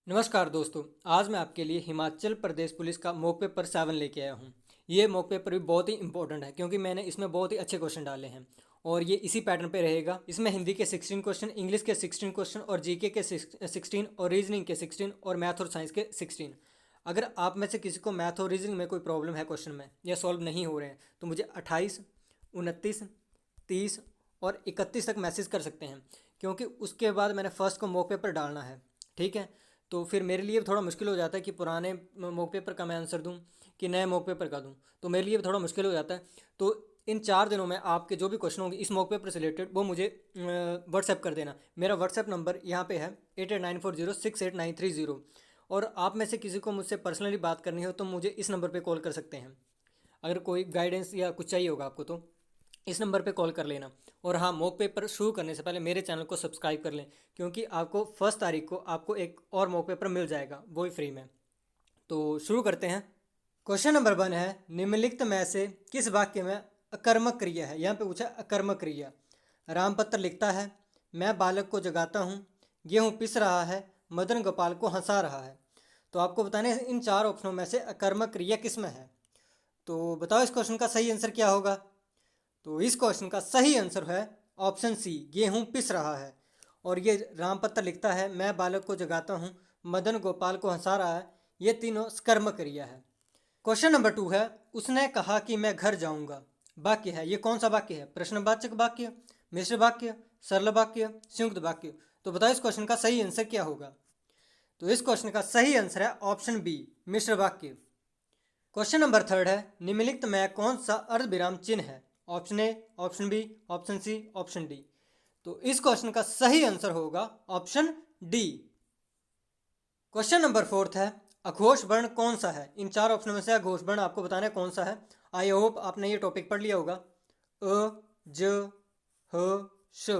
नमस्कार दोस्तों। आज मैं आपके लिए हिमाचल प्रदेश पुलिस का मॉक पेपर 7 लेके आया हूँ। ये मॉक पेपर भी बहुत ही इंपॉर्टेंट है क्योंकि मैंने इसमें बहुत ही अच्छे क्वेश्चन डाले हैं और ये इसी पैटर्न पे रहेगा। इसमें हिंदी के 16 क्वेश्चन, इंग्लिश के 16 क्वेश्चन और जीके के 16 और रीजनिंग के 16 और मैथ और साइंस के 16। अगर आप में से किसी को मैथ और रीजनिंग में कोई प्रॉब्लम है क्वेश्चन में या सॉल्व नहीं हो रहे हैं तो मुझे 28, 29, 30 और 31 तक मैसेज कर सकते हैं, क्योंकि उसके बाद मैंने फर्स्ट को मॉक पेपर डालना है। ठीक है, तो फिर मेरे लिए थोड़ा मुश्किल हो जाता है कि पुराने मॉक पेपर का मैं आंसर दूं कि नए मॉक पेपर का दूं, तो मेरे लिए थोड़ा मुश्किल हो जाता है। तो इन 4 दिनों में आपके जो भी क्वेश्चन होंगे इस मॉक पेपर से रिलेटेड वो मुझे व्हाट्सएप कर देना। मेरा व्हाट्सएप नंबर यहाँ पे है 8894068930। और आप में से किसी को मुझसे पर्सनली बात करनी हो तो मुझे इस नंबर पर कॉल कर सकते हैं। अगर कोई गाइडेंस या कुछ चाहिए होगा आपको तो इस नंबर पे कॉल कर लेना। और हाँ, मॉक पेपर शुरू करने से पहले मेरे चैनल को सब्सक्राइब कर लें, क्योंकि आपको 1 तारीख को आपको एक और मॉक पेपर मिल जाएगा, वो ही फ्री में। तो शुरू करते हैं। क्वेश्चन नंबर 1 है, निम्नलिखित में से किस वाक्य में अकर्मक क्रिया है। यहाँ पे पूछा अकर्मक क्रिया। रामपत्र लिखता है, मैं बालक को जगाता हूँ, गेहूँ पिस रहा है, मदन गोपाल को हंसा रहा है। तो आपको बताना है इन 4 ऑप्शनों में से अकर्मक क्रिया किस में है। तो बताओ इस क्वेश्चन का सही आंसर क्या होगा। तो इस क्वेश्चन का सही आंसर है ऑप्शन सी, गेहूं पिस रहा है। और ये रामपत्र लिखता है, मैं बालक को जगाता हूँ, मदन गोपाल को हंसा रहा है, ये तीनों कर्म क्रिया है। क्वेश्चन नंबर 2 है, उसने कहा कि मैं घर जाऊंगा। वाक्य है, ये कौन सा वाक्य है। प्रश्नवाचक वाक्य, मिश्र वाक्य, सरल वाक्य, संयुक्त वाक्य। तो बताओ इस क्वेश्चन का सही आंसर क्या होगा। तो इस क्वेश्चन का सही आंसर है ऑप्शन बी, मिश्र वाक्य। क्वेश्चन नंबर 3 है, निम्नलिखित में कौन सा अर्धविराम चिन्ह है। Option A, option B, option C, option D. तो इस क्वेश्चन का सही आंसर होगा ऑप्शन डी। क्वेश्चन नंबर 4 है, अघोष वर्ण कौन सा है। इन 4 ऑप्शन में से अघोष वर्ण आपको बताना है कौन सा है। आई होप आपने ये टॉपिक पढ़ लिया होगा। अ, ज, ह, श।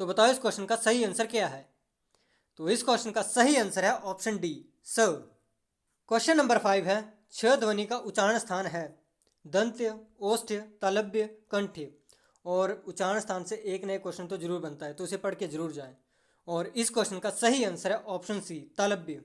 तो बताओ इस क्वेश्चन का सही आंसर क्या है। तो इस क्वेश्चन का सही आंसर है ऑप्शन डी, स। क्वेश्चन नंबर 5 है, छ ध्वनि का उच्चारण स्थान है। दंत्य, ओष्ठ्य, तालव्य, कंठ्य। और उच्चारण स्थान से एक नए क्वेश्चन तो जरूर बनता है, तो उसे पढ़ के जरूर जाएं। और इस क्वेश्चन का सही आंसर है ऑप्शन सी, तालव्य।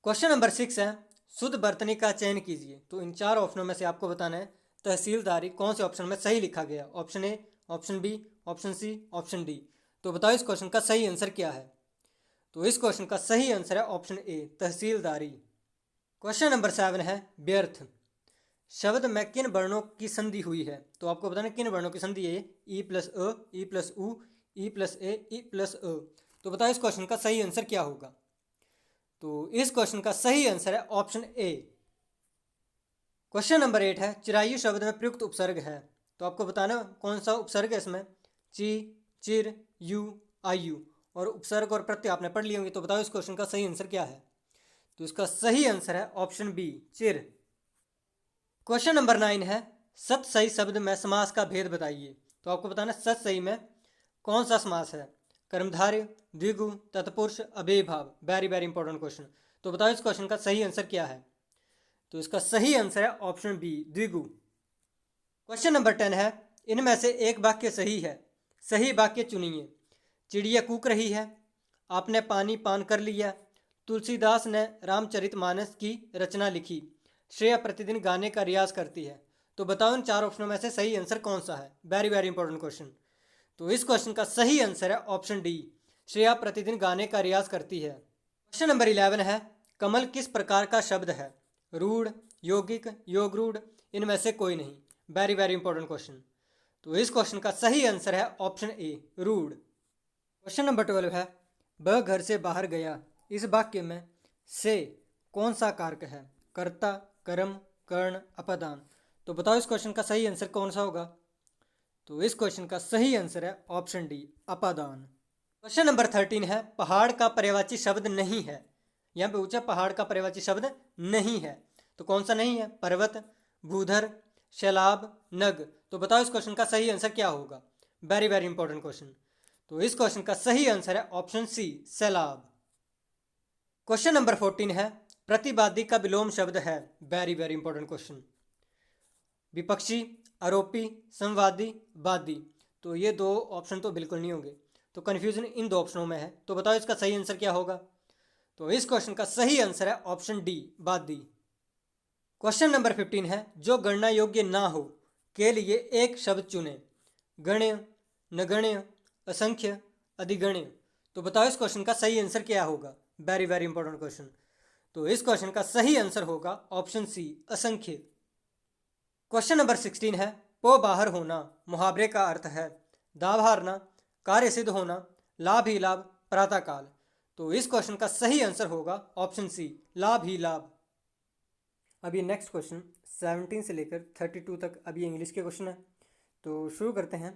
क्वेश्चन नंबर 6 है, शुद्ध वर्तनी का चयन कीजिए। तो इन 4 ऑप्शनों में से आपको बताना है तहसीलदारी कौन से ऑप्शन में सही लिखा गया। Option A, option B, option C, option D. तो बताओ इस क्वेश्चन का सही आंसर क्या है। तो इस क्वेश्चन का सही आंसर है ऑप्शन ए, तहसीलदारी। क्वेश्चन नंबर 7 है, व्यर्थ शब्द में किन वर्णों की संधि हुई है। तो आपको बताना किन वर्णों की संधि है। ई प्लस अ, ई प्लस उ, ई प्लस ए, ई प्लस अ। तो बताओ इस क्वेश्चन का सही आंसर क्या होगा। तो इस क्वेश्चन का सही आंसर है ऑप्शन ए। क्वेश्चन नंबर 8 है, चिरायु शब्द में प्रयुक्त उपसर्ग है। तो आपको बताना कौन सा उपसर्ग है इसमें। ची, चिर, यू, आयु। और उपसर्ग और प्रत्यय आपने पढ़ लिए होंगे। तो बताओ इस क्वेश्चन का सही आंसर क्या है। तो इसका सही आंसर है ऑप्शन बी, चिर। क्वेश्चन नंबर 9 है, सत सही शब्द में समास का भेद बताइए। तो आपको बताना सत सही में कौन सा समास है। कर्मधारय, द्विगु, तत्पुरुष, अव्ययीभाव। Very very important question. तो बताओ इस क्वेश्चन का सही आंसर क्या है। तो इसका सही आंसर है ऑप्शन बी, द्विगु। क्वेश्चन नंबर 10 है, इनमें से एक वाक्य सही है, सही वाक्य चुनिए। चिड़िया कूक रही है, आपने पानी पान कर लिया, तुलसीदास ने रामचरितमानस की रचना लिखी, श्रेया प्रतिदिन गाने का रियाज करती है। तो बताओ इन 4 ऑप्शनों में से सही आंसर कौन सा है। Very very important question. तो इस क्वेश्चन का सही आंसर है ऑप्शन डी, श्रेया प्रतिदिन गाने का रियाज करती है। क्वेश्चन नंबर 11 है, कमल किस प्रकार का शब्द है। रूढ़, यौगिक, योगरूढ़, इनमें से कोई नहीं। Very very important question. तो इस क्वेश्चन का सही आंसर है ऑप्शन ए, रूढ़। क्वेश्चन नंबर 12 है, वह घर से बाहर गया। इस वाक्य में से कौन सा कारक है। कर्ता, कर्म, कर्ण, अपादान। तो बताओ इस क्वेश्चन का सही आंसर कौन सा होगा। तो इस क्वेश्चन का सही आंसर है ऑप्शन डी, अपादान। क्वेश्चन नंबर 13 है, पहाड़ का पर्यायवाची शब्द नहीं है। यहाँ पे पूछा पहाड़ का पर्यायवाची शब्द नहीं है, तो कौन सा नहीं है। पर्वत, भूधर, शैलाब, नग। तो बताओ इस क्वेश्चन का सही आंसर क्या होगा। Very very important question. तो इस क्वेश्चन का सही आंसर है ऑप्शन सी, सैलाब। क्वेश्चन नंबर 14 है, प्रतिवादी का विलोम शब्द है। Very very important question. विपक्षी, आरोपी, संवादी, वादी। तो ये 2 ऑप्शन तो बिल्कुल नहीं होंगे, तो कन्फ्यूजन इन 2 ऑप्शनों में है। तो बताओ इसका सही आंसर क्या होगा। तो इस क्वेश्चन का सही आंसर है ऑप्शन डी, बादी। क्वेश्चन नंबर 15 है, जो गणना योग्य ना हो के लिए एक शब्द चुने। गण्य, नगण्य, असंख्य, अधिगण्य। तो बताओ इस क्वेश्चन का सही आंसर क्या होगा। Very very important question. तो इस क्वेश्चन का सही आंसर होगा ऑप्शन सी, असंख्य। क्वेश्चन नंबर 16 है, पो बाहर होना मुहावरे का अर्थ है। दाव हारना, कार्य सिद्ध होना, लाभ ही लाभ, प्रातःकाल। तो इस क्वेश्चन का सही आंसर होगा ऑप्शन सी, लाभ ही लाभ। अभी नेक्स्ट क्वेश्चन 17 से लेकर 32 तक अभी इंग्लिश के क्वेश्चन है, तो शुरू करते हैं।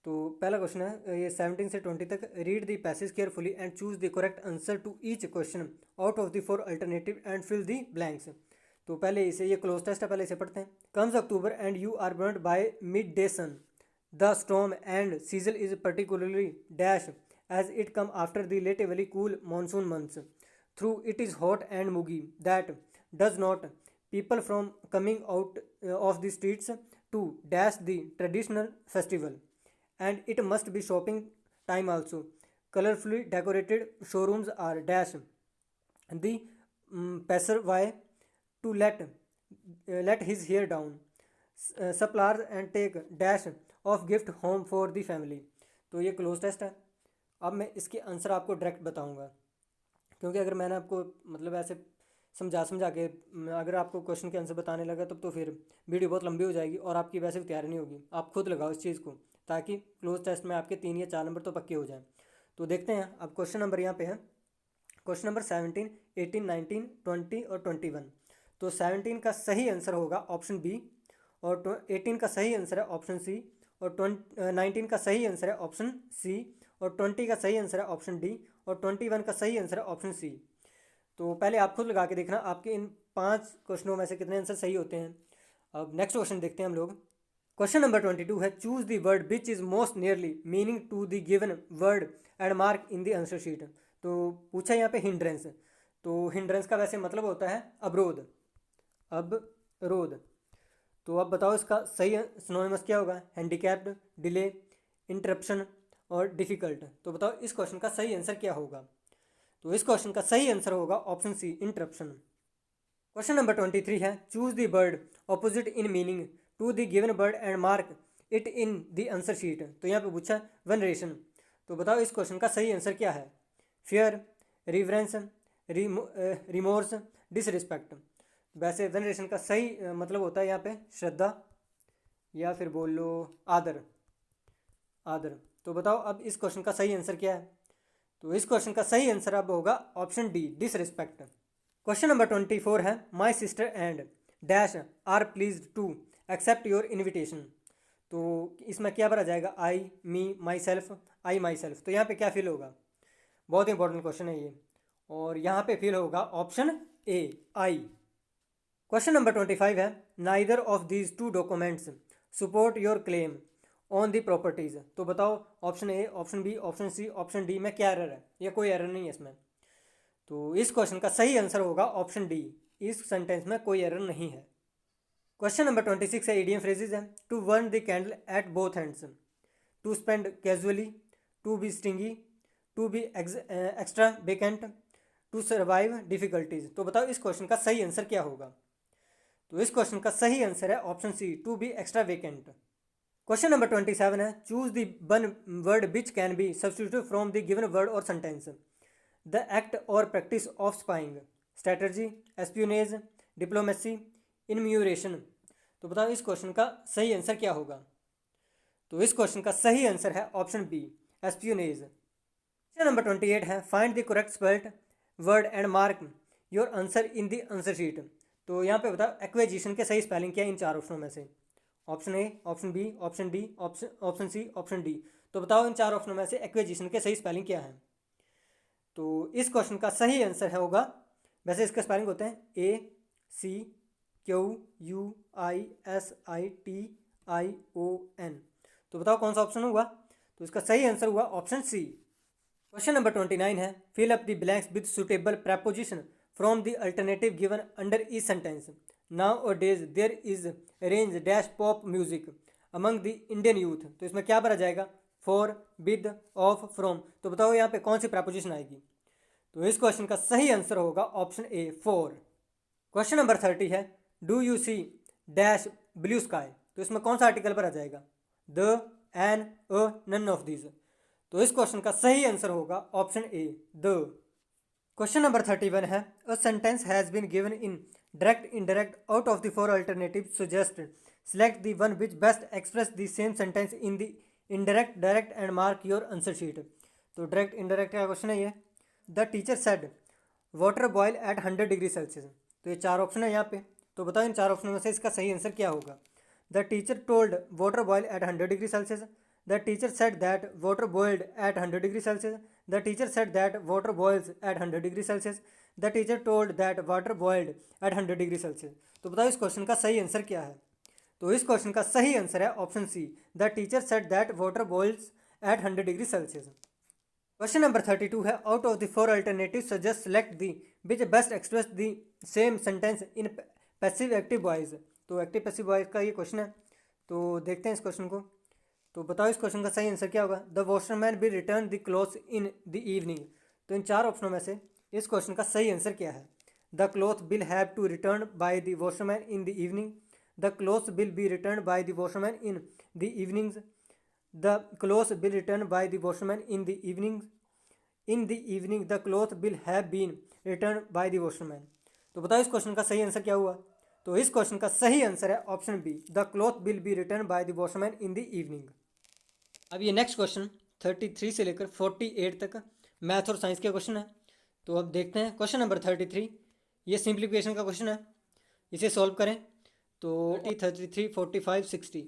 तो पहला क्वेश्चन है, ये 17 से 20 तक। Read the passage carefully and choose the correct answer to each question out of the 4 alternative and fill the blanks. तो पहले इसे, ये क्लोज टेस्ट है, पहले इसे पढ़ते हैं। Comes October and you are burned by mid day sun, the storm and sizzle is particularly dash as it come after the relatively cool monsoon months. Through it is hot and muggy, that does not people from coming out of the streets to dash the traditional festival. And it must be shopping time also. Colorfully decorated showrooms are dash the passerby to let his hair down, suppliers and take dash of gift home for the family. तो ये cloze test है। अब मैं इसके answer आपको direct बताऊंगा, क्योंकि अगर मैंने आपको मतलब ऐसे समझा के अगर आपको क्वेश्चन के आंसर बताने लगा तब तो फिर वीडियो बहुत लंबी हो जाएगी और आपकी वैसे भी तैयारी नहीं होगी। आप खुद लगाओ इस चीज़ को, ताकि क्लोज टेस्ट में आपके 3 या 4 नंबर तो पक्के हो जाएं। तो देखते हैं अब क्वेश्चन नंबर यहाँ पे है। क्वेश्चन नंबर 17, 18, 19, 20 और 21। तो 17 का सही आंसर होगा ऑप्शन बी, और 18 का सही आंसर है ऑप्शन सी, और 19 का सही आंसर है ऑप्शन सी, और 20 का सही आंसर है ऑप्शन डी, और 21 का सही आंसर है ऑप्शन सी। तो पहले आप खुद लगा के देखना आपके इन 5 क्वेश्चनों में से कितने आंसर सही होते हैं। अब नेक्स्ट क्वेश्चन देखते हैं हम लोग। क्वेश्चन नंबर 22 है, choose the word which is most nearly meaning to the given word and mark in the answer sheet. तो पूछा यहाँ पे हिंड्रेंस। तो हिंड्रेंस का वैसे मतलब होता है अवरोध, अवरोध। तो अब बताओ इसका सही सिनोनिमस क्या होगा। हैंडीकैप्ड, डिले, इंटरप्शन और डिफ़िकल्ट। तो बताओ इस क्वेश्चन का सही आंसर क्या होगा। तो इस क्वेश्चन का सही आंसर होगा option C, interruption. Question number 23 है, choose the word opposite in meaning to the given word and mark it in the answer sheet. तो यहाँ पे पूछा वेनरेशन। तो बताओ इस क्वेश्चन का सही आंसर क्या है। Fair, reverence, remorse, disrespect. वैसे वेनरेशन का सही मतलब होता है यहाँ पे श्रद्धा, या फिर बोल लो आदर, आदर। तो बताओ अब इस क्वेश्चन का सही आंसर क्या है। तो इस क्वेश्चन का सही आंसर अब होगा option D, disrespect. Question number 24 है, my sister and dash are please to accept your invitation. तो इसमें क्या भरा जाएगा, आई, मी, my self, I my self. तो यहाँ पे क्या फिल होगा, बहुत इंपॉर्टेंट क्वेश्चन है ये, और यहाँ पे फिल होगा option A, I. Question number 25 है, neither of these 2 documents support your claim on the properties. तो बताओ option A, option B, option C, option D में क्या एरर है, या कोई एरर नहीं है इसमें। तो इस क्वेश्चन का सही आंसर होगा ऑप्शन डी, इस सेंटेंस में कोई एरर नहीं है। क्वेश्चन नंबर 26 है, इडियम फ्रेजेज है। To burn the candle at both hands, to spend casually, to be stingy, to be extra vacant, to survive difficulties. तो बताओ इस क्वेश्चन का सही आंसर क्या होगा। तो इस क्वेश्चन का सही आंसर है option C, to be extra vacant. Question number 27 है, choose the one word which can be substituted from the given word और सेंटेंस। द एक्ट और practice of spying, strategy, espionage, diplomacy, enumeration. तो बताओ इस question का सही answer क्या होगा। तो इस क्वेश्चन का सही आंसर है option B, espionage. Question number 28 है, find the correct spelled word and mark your answer in the answer sheet. तो यहाँ पे बताओ एक्विजिशन के सही स्पेलिंग क्या है इन 4 ऑप्शनों में से। Option A, option B, option D, option C, option D. तो बताओ इन 4 ऑप्शनों में से एक्विजिशन के सही स्पेलिंग क्या है। तो इस क्वेश्चन का सही आंसर है होगा, वैसे इसका स्पेलिंग होते हैं A C Q U I S I T I O N. तो बताओ कौन सा ऑप्शन हुआ। तो इसका सही आंसर हुआ ऑप्शन सी। क्वेश्चन नंबर 29 है, fill up the blanks with suitable preposition from the alternative given under each sentence. Nowadays there is range dash pop music among the Indian youth। तो इसमें क्या भरा जाएगा, फॉर, विद, ऑफ, फ्रॉम। तो बताओ यहाँ पे कौन सी प्रपोजिशन आएगी। तो इस क्वेश्चन का सही आंसर होगा ऑप्शन ए 4। क्वेश्चन नंबर 30 है, do you see dash blue sky. तो इसमें कौन सा आर्टिकल पर आ जाएगा? The, an, a, none of these. तो इस क्वेश्चन का सही आंसर होगा option A the. Question number 31 है, a sentence has been given in direct, indirect, out of the 4 alternative suggested, select the one which best express the same sentence in the indirect, direct and mark your answer sheet. तो direct indirect का question है ये। The teacher said water boil at 100 degree Celsius. तो ये 4 option है यहाँ पे। तो बताओ इन 4 ऑप्शन में से इसका सही आंसर क्या होगा? The teacher told water boil at 100 degree Celsius. The teacher said that water boiled at 100 degree Celsius. The teacher said that water boils at 100 degree Celsius. The teacher told that water boiled at 100 degree Celsius. तो बताओ इस question का सही answer क्या है? तो इस question का सही आंसर है option C, the teacher said that water boils at 100 degree Celsius. Question number 32 है, out of the 4 alternative suggest select the which best express the same sentence in passive active voice. तो active passive voice का ये question है। तो देखते हैं इस question को। तो बताओ इस क्वेश्चन का सही आंसर क्या होगा? The washerman will return the clothes in the evening. तो इन 4 ऑप्शनों में से इस क्वेश्चन का सही आंसर क्या है? The cloth will have to return by the washerman in the evening. The clothes will be return by the washerman in the evenings. The clothes will return by the washerman in the evening. In the evening the cloth will have been return by the washerman. तो बताओ इस question का सही answer क्या हुआ? तो इस question का सही आंसर है option B, the cloth will be return by the washerman in the evening. अब ये नेक्स्ट क्वेश्चन 33 से लेकर 48 तक मैथ और साइंस के क्वेश्चन है। तो अब देखते हैं क्वेश्चन नंबर 33। ये सिंप्लीफिकेशन का क्वेश्चन है, इसे सॉल्व करें। तो 33, 45, 60।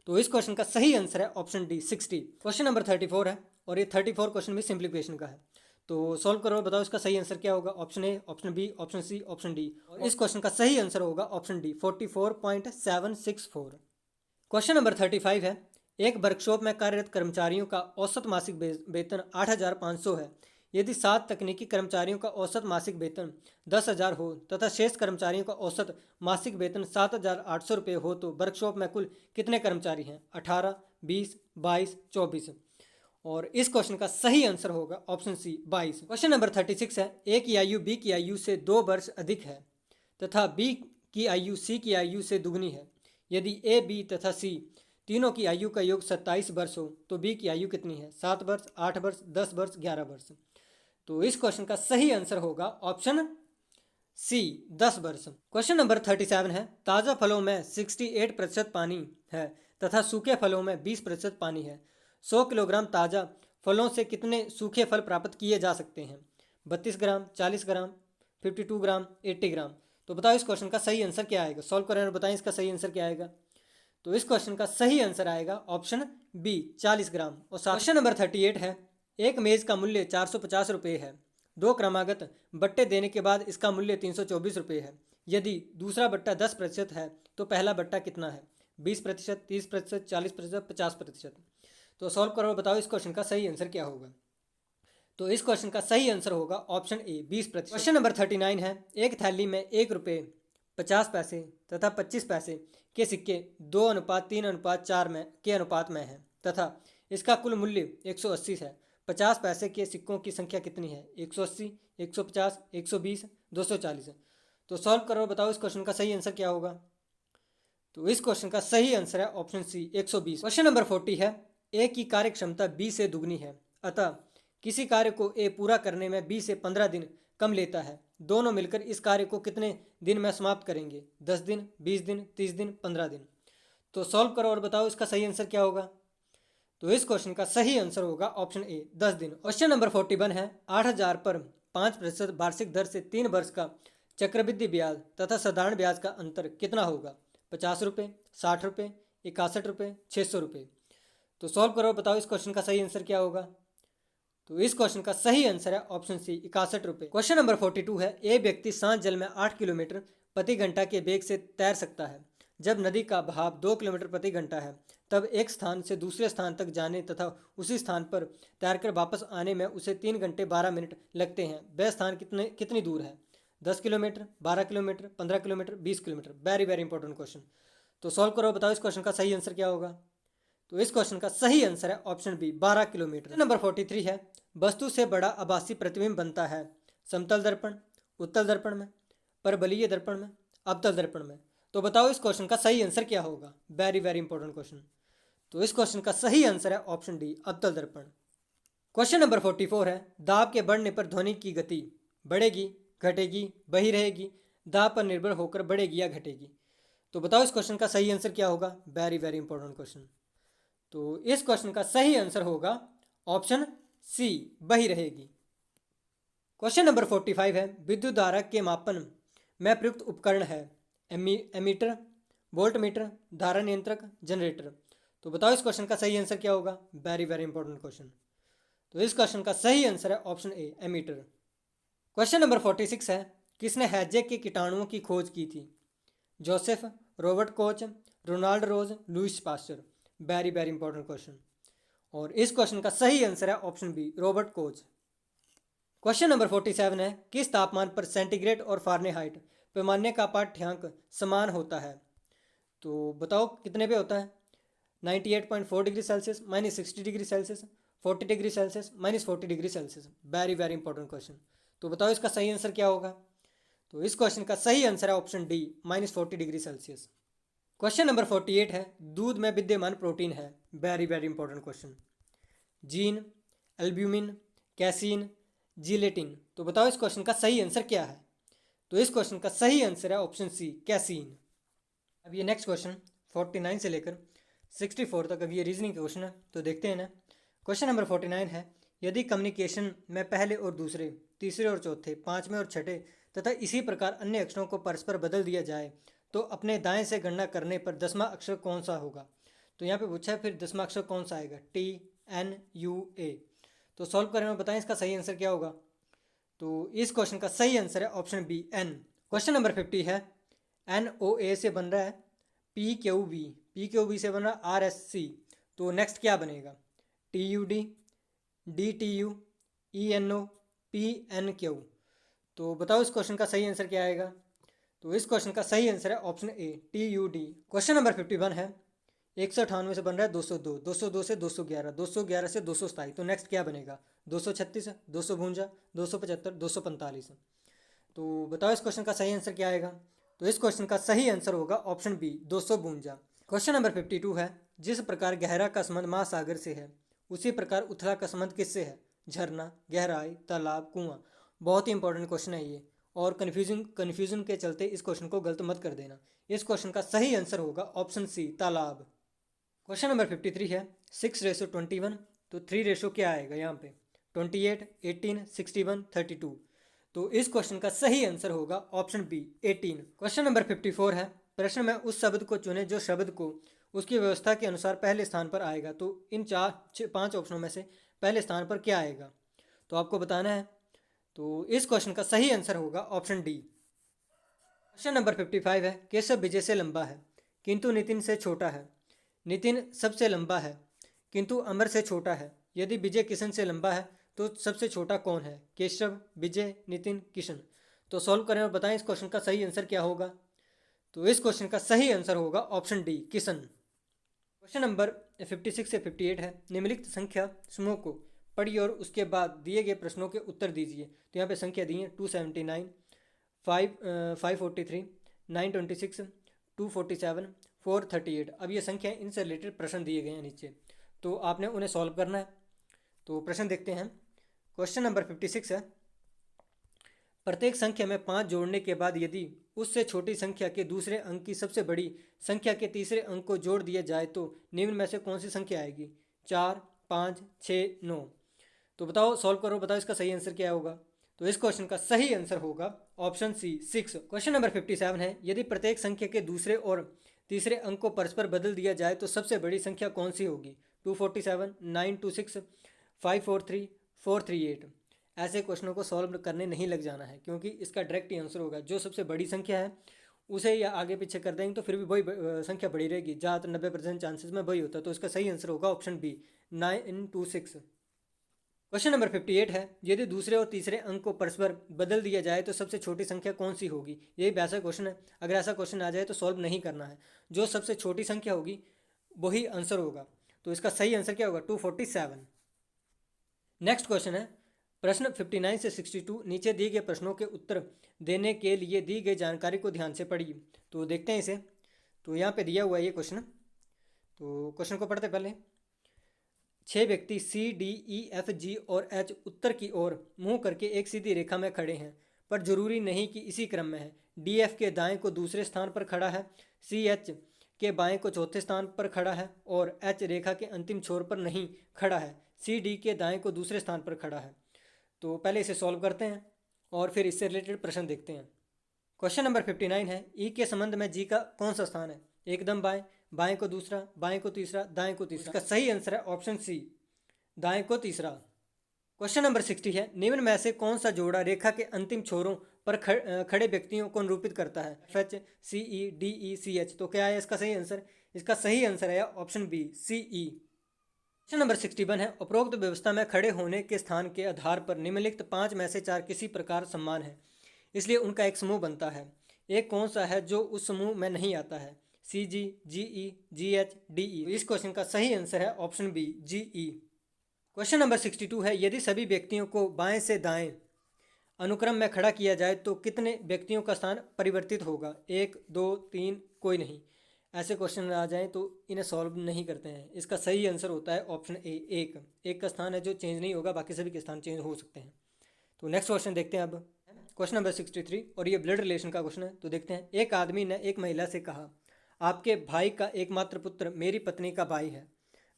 तो इस क्वेश्चन का सही आंसर है ऑप्शन डी 60। क्वेश्चन नंबर 34 है और ये 34 क्वेश्चन भी सिंप्लीफिकेशन का है। तो सॉल्व करो, बताओ इसका सही आंसर क्या होगा? Option A, option B, option C, option D. और इस क्वेश्चन का सही आंसर होगा ऑप्शन डी 44.764। क्वेश्चन नंबर 35 है, एक वर्कशॉप में कार्यरत कर्मचारियों का औसत मासिक वेतन 8,500 है। यदि 7 तकनीकी कर्मचारियों का औसत मासिक वेतन 10,000 हो तथा शेष कर्मचारियों का औसत मासिक वेतन 7,800 रुपये हो तो वर्कशॉप में कुल कितने कर्मचारी हैं? 18, 20, 22, 24। और इस क्वेश्चन का सही आंसर होगा ऑप्शन सी 22। क्वेश्चन नंबर 36 है, ए की आयु बी की आयु से 2 वर्ष अधिक है तथा बी की आयु सी की आयु से दुगनी है। यदि ए, बी तथा सी तीनों की आयु का योग 27 वर्ष हो तो बी की आयु कितनी है? 7 वर्ष, 8 वर्ष, 10 वर्ष, 11 वर्ष। तो इस क्वेश्चन का सही आंसर होगा ऑप्शन सी 10 वर्ष। क्वेश्चन नंबर 37 है, ताज़ा फलों में 68% पानी है तथा सूखे फलों में 20% पानी है। 100 किलोग्राम ताज़ा फलों से कितने सूखे फल प्राप्त किए जा सकते हैं? 32 ग्राम, 40 ग्राम, 52 ग्राम, 80 ग्राम। तो बताओ इस क्वेश्चन का सही आंसर क्या आएगा? सॉल्व करें और बताएं इसका सही आंसर क्या आएगा। तो इस क्वेश्चन का सही आंसर आएगा ऑप्शन बी 40 ग्राम। और क्वेश्चन नंबर 38 है, एक मेज़ का मूल्य 450 रुपये है। 2 क्रमागत बट्टे देने के बाद इसका मूल्य 324 रुपये है। यदि दूसरा बट्टा 10% है तो पहला बट्टा कितना है? 20%, 30%, 40%, 50%। तो सॉल्व करो, बताओ इस क्वेश्चन का सही आंसर क्या होगा। तो इस क्वेश्चन का सही आंसर होगा ऑप्शन ए 20%। क्वेश्चन नंबर 39 है, एक थैली में 1 रुपये 50 पैसे तथा 25 पैसे के सिक्के 2:3:4 में के अनुपात में है तथा इसका कुल मूल्य 180 है। 50 पैसे के सिक्कों की संख्या कितनी है? 180, 150, 120, 240। तो सॉल्व करो, बताओ इस क्वेश्चन का सही आंसर क्या होगा। तो इस क्वेश्चन का सही आंसर है ऑप्शन सी 120। क्वेश्चन नंबर 40 है, ए की कार्य क्षमता बी से दुगनी है अतः किसी कार्य को ए पूरा करने में बी से 15 दिन कम लेता है। दोनों मिलकर इस कार्य को कितने दिन में समाप्त करेंगे? 10 दिन, 20 दिन, 30 दिन, 15 दिन। तो सॉल्व करो और बताओ इसका सही आंसर क्या होगा। तो इस क्वेश्चन का सही आंसर होगा ऑप्शन ए 10 दिन। क्वेश्चन नंबर 41 है, 8,000 पर 5% वार्षिक दर से 3 वर्ष का चक्रवृद्धि ब्याज तथा साधारण ब्याज का अंतर कितना होगा? 50 रुपये, 60 रुपये, 61 रुपये, 600 रुपये। तो सॉल्व करो, बताओ इस क्वेश्चन का सही आंसर क्या होगा। तो इस क्वेश्चन का सही आंसर है ऑप्शन सी 61 रुपये। क्वेश्चन नंबर 42 है, एक व्यक्ति शांत जल में 8 किलोमीटर प्रति घंटा के वेग से तैर सकता है। जब नदी का बहाव 2 किलोमीटर प्रति घंटा है तब एक स्थान से दूसरे स्थान तक जाने तथा उसी स्थान पर तैरकर वापस आने में उसे 3 घंटे 12 मिनट लगते हैं। वह स्थान कितनी दूर है? 10 kilometre, 12 kilometre, 15 kilometre, 20 kilometre. Very very important question. तो सॉल्व करो, बताओ इस क्वेश्चन का सही आंसर क्या होगा। तो इस क्वेश्चन का सही आंसर है ऑप्शन बी 12 किलोमीटर। नंबर 43 है, वस्तु से बड़ा आभासी प्रतिबिंब बनता है समतल दर्पण, उत्तल दर्पण में, परबलीय दर्पण में, अवतल दर्पण में। तो बताओ इस क्वेश्चन का सही आंसर क्या होगा। Very very important question. तो इस क्वेश्चन का सही आंसर है ऑप्शन डी, अवतल दर्पण। क्वेश्चन नंबर 44 है, दाब के बढ़ने पर ध्वनि की गति बढ़ेगी, घटेगी, बही रहेगी, दाब पर निर्भर होकर बढ़ेगी या घटेगी। तो बताओ इस क्वेश्चन का सही आंसर क्या होगा। Very very important question. तो इस क्वेश्चन का सही आंसर होगा ऑप्शन सी, बही रहेगी। क्वेश्चन नंबर 45 है, विद्युत धारा के मापन में प्रयुक्त उपकरण है एमीटर, वोल्ट मीटर, धारा नियंत्रक, जनरेटर। तो बताओ इस क्वेश्चन का सही आंसर क्या होगा। Very very important question. तो इस क्वेश्चन का सही आंसर है option A, ammeter. Question number 46 है, किसने हैजे के कीटाणुओं की खोज की थी। Joseph, Robert Koch, Ronald Ross, Louis Pasteur. Very very important question. और इस क्वेश्चन का सही आंसर है option B, Robert Koch. Question number 47 है, किस तापमान पर सेंटीग्रेड और फारेनहाइट पैमाने का पाठ्यांक समान होता है। तो बताओ कितने पे होता है। 98.4 degree Celsius, -60 degree Celsius, 40 degree Celsius, -40 degree Celsius. Very very important question. तो बताओ इसका सही आंसर क्या होगा। तो इस क्वेश्चन का सही आंसर है option D, -40 degree Celsius. Question number 48 है, दूध में विद्यमान प्रोटीन है। Very very important question. Gene, albumin, casein, gelatin. तो बताओ इस क्वेश्चन का सही आंसर क्या है। तो इस क्वेश्चन का सही आंसर है ऑप्शन सी, कैसीन। अब ये नेक्स्ट क्वेश्चन 49 से लेकर 64 तक, अब ये रीजनिंग का क्वेश्चन है, तो देखते हैं ना। क्वेश्चन नंबर 49 है, यदि कम्युनिकेशन में पहले और दूसरे, तीसरे और चौथे, पाँचवें और छठे तथा इसी प्रकार अन्य अक्षरों को परस्पर बदल दिया जाए तो अपने दाएं से गणना करने पर 10वां अक्षर कौन सा होगा। तो यहाँ पे पूछा है फिर 10वां अक्षर कौन सा आएगा, टी एन यू ए। तो सॉल्व करें और बताएं इसका सही आंसर क्या होगा। तो इस क्वेश्चन का सही आंसर है option B, N. Question number 50 है, एन ओ ए से बन रहा है P Q B, P Q B से बन रहा है आर एस सी। तो नेक्स्ट क्या बनेगा, T U D, D T U, E N O, P N Q. तो बताओ इस क्वेश्चन का सही आंसर क्या आएगा। तो इस क्वेश्चन का सही आंसर है ऑप्शन ए, T U D. Question number 51 है, 198 से बन रहा है 202, 202 से 211, 211 से 227। तो नेक्स्ट क्या बनेगा, 236, 252, 275, 245। तो बताओ इस क्वेश्चन का सही आंसर क्या आएगा। तो इस क्वेश्चन का सही आंसर होगा ऑप्शन बी, 252। क्वेश्चन नंबर 52 है, जिस प्रकार गहरा का संबंध महासागर से है उसी प्रकार उथला का संबंध किससे है। झरना, गहराई, तालाब, कुआं। बहुत ही इंपॉर्टेंट क्वेश्चन है ये, और कन्फ्यूजन के चलते इस क्वेश्चन को गलत मत कर देना। इस क्वेश्चन का सही आंसर होगा ऑप्शन सी, तालाब। क्वेश्चन नंबर 53 है, 6:21। तो 3 रेशो क्या आएगा यहाँ पे, 28, 18, 61, 32। तो इस क्वेश्चन का सही आंसर होगा ऑप्शन बी, 18। क्वेश्चन नंबर 54 है, प्रश्न में उस शब्द को चुने जो शब्द को उसकी व्यवस्था के अनुसार पहले स्थान पर आएगा। तो इन 5 ऑप्शनों में से पहले स्थान पर क्या आएगा, तो आपको बताना है। तो इस क्वेश्चन का सही आंसर होगा ऑप्शन डी। क्वेश्चन नंबर 55 है, केशव विजय से लंबा है किंतु नितिन से छोटा है। नितिन सबसे लंबा है किंतु अमर से छोटा है। यदि विजय किशन से लंबा है तो सबसे छोटा कौन है, केशव, विजय, नितिन, किशन। तो सॉल्व करें और बताएं इस क्वेश्चन का सही आंसर क्या होगा। तो इस क्वेश्चन का सही आंसर होगा option D, Kishan. Question number 56 से 58 है, निम्नलिखित संख्या समूह को पढ़िए और उसके बाद दिए गए प्रश्नों के उत्तर दीजिए। तो यहाँ पे संख्या दी है 279, 543, 926, 247, 438। अब ये संख्या इनसे रिलेटेड प्रश्न दिए गए हैं नीचे, तो आपने उन्हें सॉल्व करना है। तो प्रश्न देखते हैं। क्वेश्चन नंबर 56 है, प्रत्येक संख्या में 5 जोड़ने के बाद यदि उससे छोटी संख्या के दूसरे अंक की सबसे बड़ी संख्या के तीसरे अंक को जोड़ दिया जाए तो निम्न में से कौन सी संख्या आएगी, 4, 5, 6, 9। तो बताओ, सॉल्व करो, बताओ इसका सही आंसर क्या होगा। तो इस क्वेश्चन का सही आंसर होगा ऑप्शन सी, 6। क्वेश्चन नंबर 57 है, यदि प्रत्येक संख्या के दूसरे और तीसरे अंक को परस्पर बदल दिया जाए तो सबसे बड़ी संख्या कौन सी होगी, 247, 926, 543, 438। ऐसे क्वेश्चनों को सॉल्व करने नहीं लग जाना है, क्योंकि इसका डायरेक्ट आंसर होगा जो सबसे बड़ी संख्या है उसे या आगे पीछे कर देंगे तो फिर भी वही संख्या बड़ी रहेगी। ज़्यादातर 90% चांसेस में वही होता है। तो इसका सही आंसर होगा ऑप्शन बी, 926। क्वेश्चन नंबर 58 है, यदि दूसरे और तीसरे अंक को परस्पर बदल दिया जाए तो सबसे छोटी संख्या कौन सी होगी। यही वैसा क्वेश्चन है, अगर ऐसा क्वेश्चन आ जाए तो सॉल्व नहीं करना है, जो सबसे छोटी संख्या होगी वही आंसर होगा। तो इसका सही आंसर क्या होगा, 247। नेक्स्ट क्वेश्चन है, प्रश्न 59 से 62 नीचे दिए गए प्रश्नों के उत्तर देने के लिए दी गई जानकारी को ध्यान से पढ़िए। तो देखते हैं इसे। तो यहाँ पे दिया हुआ है ये क्वेश्चन। तो क्वेश्चन को पढ़ते पहले। 6 व्यक्ति सी, डी, ई, एफ, जी और एच उत्तर की ओर मुंह करके एक सीधी रेखा में खड़े हैं, पर जरूरी नहीं कि इसी क्रम में है। डी एफ के दाएं को दूसरे स्थान पर खड़ा है, सी एच के बाएं को चौथे स्थान पर खड़ा है और एच रेखा के अंतिम छोर पर नहीं खड़ा है। सी डी के दाएं को दूसरे स्थान पर खड़ा है। तो पहले इसे सॉल्व करते हैं और फिर इससे रिलेटेड प्रश्न देखते हैं। क्वेश्चन नंबर 59 है, ई के संबंध में जी का कौन सा स्थान है? एकदम बाएं, बाएं को दूसरा, बाएं को तीसरा, दाएं को तीसरा। इसका सही आंसर है ऑप्शन सी, दाएं को तीसरा। क्वेश्चन नंबर 60 है, निम्न में से कौन सा जोड़ा रेखा के अंतिम छोरों पर खड़े व्यक्तियों को निरूपित करता है? एफ एच, सी ई, डी ई, सी एच। तो क्या है इसका सही आंसर? इसका सही आंसर है ऑप्शन बी, सी ई। क्वेश्चन नंबर 61 है, उपरोक्त व्यवस्था में खड़े होने के स्थान के आधार पर निम्नलिखित 5 में से 4 किसी प्रकार समान है, इसलिए उनका एक समूह बनता है। एक कौन सा है जो उस समूह में नहीं आता है? सी जी, जी ई, जी एच, डी ई। इस क्वेश्चन का सही आंसर है ऑप्शन बी, जी ई। क्वेश्चन नंबर 62 है, यदि सभी व्यक्तियों को बाएं से दाएं अनुक्रम में खड़ा किया जाए तो कितने व्यक्तियों का स्थान परिवर्तित होगा? 1, 2, 3, कोई नहीं। ऐसे क्वेश्चन आ जाएं तो इन्हें सॉल्व नहीं करते हैं। इसका सही आंसर होता है ऑप्शन ए, एक का स्थान है जो चेंज नहीं होगा, बाकी सभी के स्थान चेंज हो सकते हैं। तो नेक्स्ट क्वेश्चन देखते हैं अब। क्वेश्चन नंबर 63 और ये ब्लड रिलेशन का क्वेश्चन है। तो देखते हैं। एक आदमी ने एक महिला से कहा, आपके भाई का एकमात्र पुत्र मेरी पत्नी का भाई है।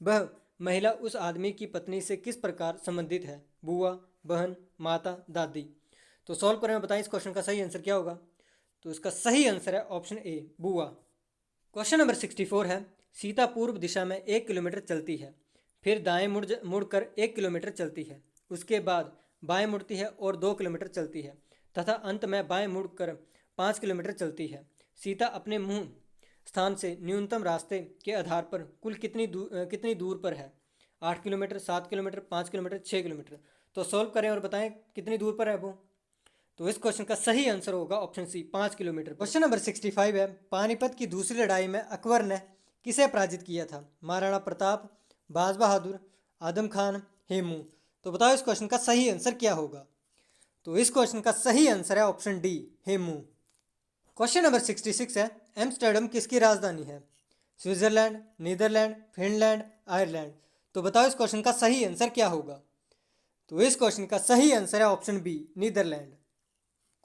वह महिला उस आदमी की पत्नी से किस प्रकार संबंधित है? बुआ, बहन, माता, दादी। तो सॉल्व करें, बताएं इस क्वेश्चन का सही आंसर क्या होगा? तो इसका सही आंसर है ऑप्शन ए, बुआ। क्वेश्चन नंबर 64 है, सीता पूर्व दिशा में 1 किलोमीटर चलती है, फिर दाएं मुड़कर 1 किलोमीटर चलती है, उसके बाद बाएं मुड़ती है और 2 किलोमीटर चलती है तथा अंत में बाएं मुड़कर 5 किलोमीटर चलती है। सीता अपने मूल स्थान से न्यूनतम रास्ते के आधार पर कुल कितनी दूर पर है? 8 किलोमीटर, 7 किलोमीटर, 5 किलोमीटर, 6 किलोमीटर। तो सॉल्व करें और बताएं कितनी दूर पर है वो। तो इस क्वेश्चन का सही आंसर होगा option C, 5 kilometre. Question number 65 है, पानीपत की दूसरी लड़ाई में अकबर ने किसे पराजित किया था? महाराणा प्रताप, बाज बहादुर, आदम खान, हेमू। तो बताओ इस क्वेश्चन का सही आंसर क्या होगा? तो इस क्वेश्चन का सही आंसर है option D, Hemu. Question number 66 है, एम्स्टर्डम किसकी राजधानी है? Switzerland, Netherland, Finland, Ireland. तो बताओ इस क्वेश्चन का सही आंसर क्या होगा? तो इस क्वेश्चन का सही आंसर है option B, Netherland.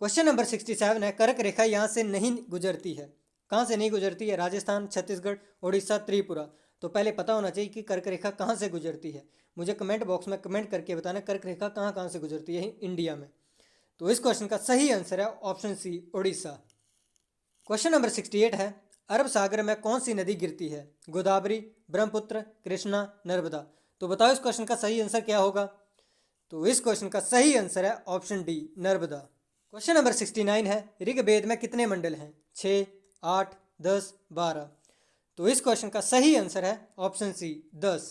Question number 67 है, कर्क रेखा यहाँ से नहीं गुजरती है। कहाँ से नहीं गुजरती है? राजस्थान, छत्तीसगढ़, उड़ीसा, त्रिपुरा। तो पहले पता होना चाहिए कि कर्क रेखा कहाँ से गुजरती है। मुझे कमेंट बॉक्स में कमेंट करके बताना कर्क रेखा कहाँ कहाँ से गुजरती है इंडिया में। तो इस क्वेश्चन का सही आंसर है option C, Orissa. Question number 68 है, अरब सागर में कौन सी नदी गिरती है? गोदावरी, ब्रह्मपुत्र, कृष्णा, नर्मदा। तो बताओ इस क्वेश्चन का सही आंसर क्या होगा? तो इस क्वेश्चन का सही आंसर है option D, Narmada. Question number 69 है, ऋग्वेद में कितने मंडल हैं? 6, 8, 10, 12। तो इस क्वेश्चन का सही आंसर है ऑप्शन सी, 10।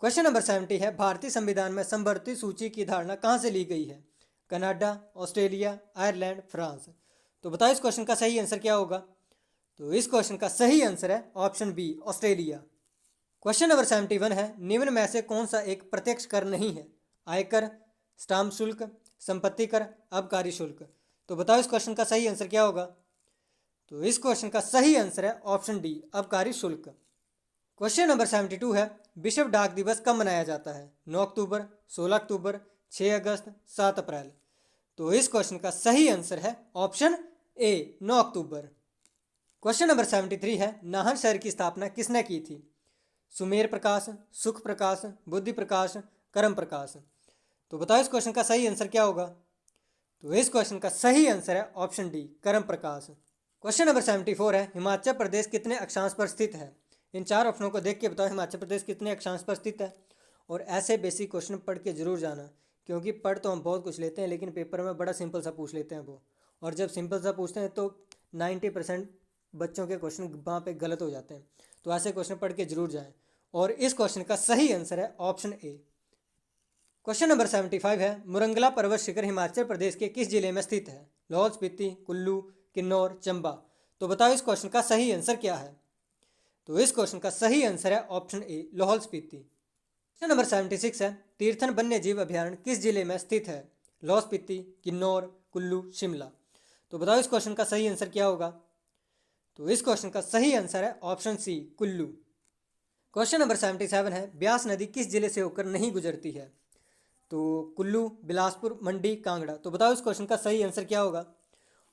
क्वेश्चन नंबर 70 है, भारतीय संविधान में समवर्ती सूची की धारणा कहाँ से ली गई है? Canada, Australia, Ireland, France. तो बताओ इस क्वेश्चन का सही आंसर क्या होगा? तो इस क्वेश्चन का सही आंसर है option B, Australia. Question number 71 है, निम्न में से कौन सा एक प्रत्यक्ष कर नहीं है? आयकर, स्टाम्प शुल्क, संपत्ति कर, आबकारी शुल्क। तो बताओ इस क्वेश्चन का सही आंसर क्या होगा? तो इस क्वेश्चन का सही आंसर है ऑप्शन डी, आबकारी शुल्क। क्वेश्चन नंबर 72 है, विश्व डाक दिवस कब मनाया जाता है? 9 अक्टूबर, 16 अक्टूबर, 6 अगस्त, 7 अप्रैल। तो इस क्वेश्चन का सही आंसर है ऑप्शन ए, 9 अक्टूबर। क्वेश्चन नंबर 73 है, नाहन शहर की स्थापना किसने की थी? सुमेर प्रकाश, सुख प्रकाश, बुद्धि प्रकाश, कर्म प्रकाश। तो बताओ इस क्वेश्चन का सही आंसर क्या होगा? तो इस क्वेश्चन का सही आंसर है ऑप्शन डी, कर्म प्रकाश। क्वेश्चन नंबर 74 है, हिमाचल प्रदेश कितने अक्षांश पर स्थित है? इन 4 ऑप्शनों को देख के बताओ हिमाचल प्रदेश कितने अक्षांश पर स्थित है। और ऐसे बेसिक क्वेश्चन पढ़ के जरूर जाना, क्योंकि पढ़ तो हम बहुत कुछ लेते हैं लेकिन पेपर में बड़ा सिंपल सा पूछ लेते हैं वो। और जब सिंपल सा पूछते हैं तो 90% बच्चों के क्वेश्चन वहाँ पे गलत हो जाते हैं। तो ऐसे क्वेश्चन पढ़ के जरूर जाएं। और इस क्वेश्चन का सही आंसर है ऑप्शन ए। क्वेश्चन नंबर 75 है, मुरंगला पर्वत शिखर हिमाचल प्रदेश के किस जिले में स्थित है? लाहौल स्पीति, कुल्लू, किन्नौर, चंबा। तो बताओ इस क्वेश्चन का सही आंसर क्या है? तो इस क्वेश्चन का सही आंसर है ऑप्शन ए, लाहौल स्पीति। क्वेश्चन नंबर 76 है, तीर्थन वन्य जीव अभयारण्य किस जिले में स्थित है? लाहौल स्पीति, किन्नौर, कुल्लू, शिमला। तो बताओ इस क्वेश्चन का सही आंसर क्या होगा? तो इस क्वेश्चन का सही आंसर है option C, Kullu. Question number 77 है, ब्यास नदी किस जिले से होकर नहीं गुजरती है? तो कुल्लू, बिलासपुर, मंडी, कांगड़ा। तो बताओ इस क्वेश्चन का सही आंसर क्या होगा?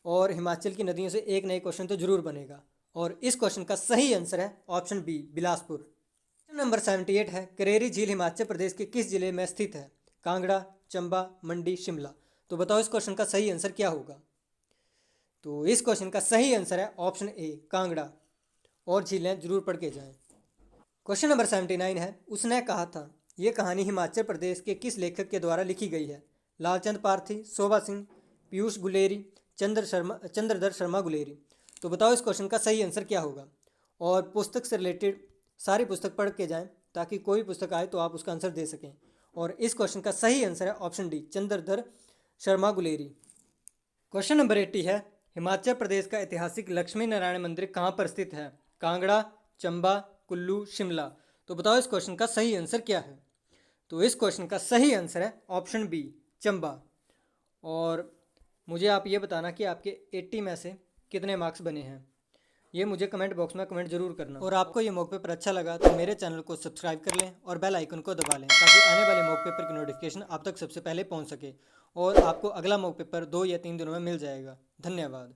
और हिमाचल की नदियों से एक नए क्वेश्चन तो जरूर बनेगा, और इस क्वेश्चन का सही आंसर है option B, Bilaspur. Question number 78 है, करेरी झील हिमाचल प्रदेश के किस जिले में स्थित है? कांगड़ा, चंबा, मंडी, शिमला। तो बताओ इस क्वेश्चन का सही आंसर क्या होगा? तो इस क्वेश्चन का सही आंसर है ऑप्शन ए, कांगड़ा। और झीलें जरूर पढ़ के जाएं। क्वेश्चन नंबर 79 है, उसने कहा था, ये कहानी हिमाचल प्रदेश के किस लेखक के द्वारा लिखी गई है? लालचंद पारथी, शोभा सिंह, पीयूष गुलेरी, चंद्रधर शर्मा गुलेरी। तो बताओ इस क्वेश्चन का सही आंसर क्या होगा? और पुस्तक से रिलेटेड सारी पुस्तक पढ़ के जाएं, ताकि कोई पुस्तक आए तो आप उसका आंसर दे सकें। और इस क्वेश्चन का सही आंसर है option D, Chandradhar Sharma Guleri. Question number 80 है, हिमाचल प्रदेश का ऐतिहासिक लक्ष्मी नारायण मंदिर कहाँ पर स्थित है? कांगड़ा, चंबा, कुल्लू, शिमला। तो बताओ इस क्वेश्चन का सही आंसर क्या है? तो इस क्वेश्चन का सही आंसर है ऑप्शन बी, चंबा। और मुझे आप ये बताना कि आपके 80 में से कितने मार्क्स बने हैं, ये मुझे कमेंट बॉक्स में कमेंट जरूर करना। और आपको ये मॉक पेपर अच्छा लगा तो मेरे चैनल को सब्सक्राइब कर लें और बेल आइकन को दबा लें, ताकि आने वाले मॉक पेपर की नोटिफिकेशन आप तक सबसे पहले पहुंच सके और आपको अगला मॉक पेपर 2 या 3 दिनों में मिल जाएगा। धन्यवाद।